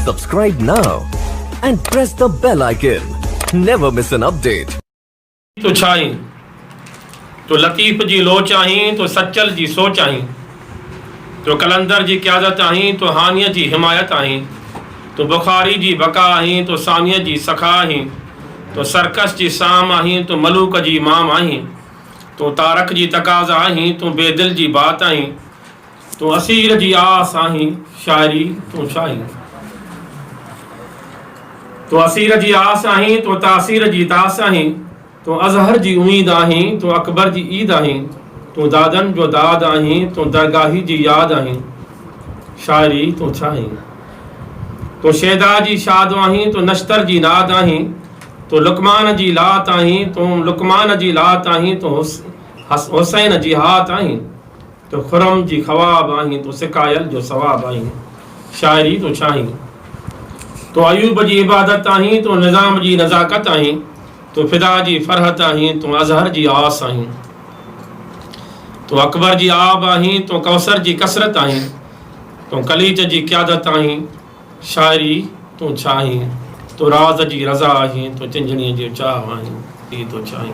Subscribe now and press the bell icon. Never miss an update. तो छाई तो लतीफ़ जी लोच आहीं तो सचल जी सोच आहीं तो कलंदर जी क़यादत आहीं तो हानिया जी हिमायत आहीं तो बुखारी जी बका आहीं तो सानिया जी सखा आहीं तो सरकस जी साम आहीं तो मलूक जी इमाम आहीं तो तारक जी तकाज़ा आहीं तो बेदिल जी बात आहीं तो असीर जी आस आहीं शायरी तो शाही तो असीर जी आस आहीं तो तासीर जी तास आहीं तो अजहर जी उम्मीद आहीं तो अकबर जी ईद आहीं तो दादन जो दाद आहीं तो दरगाही जी याद आहीं शायरी तो छाहीं तो शेदा जी शाद आहीं तो नश्तर जी नाद आहीं तो लुकमान जी लात आहीं तो लुकमान जी लात आहीं तो हुसैन जी हाथ आहीं तो खुरम जी ख्वाब आहीं तो सिकायल जो सवाब आहीं शायरी तो छाहीं तो अयूब जी इबादत आहीं तो निज़ाम जी नज़ाकत आहीं तो फिदा जी फरहत आहीं तो अजहर जी आस आहीं तो अकबर जी आब आहीं तो कौसर जी कसरत आहीं तो कलीज जी क़यादत आहीं शायरी तो छाहीं तो राज जी रज़ा आहीं तो चिंजणीअ जी चाह आहीं तो छाहीं।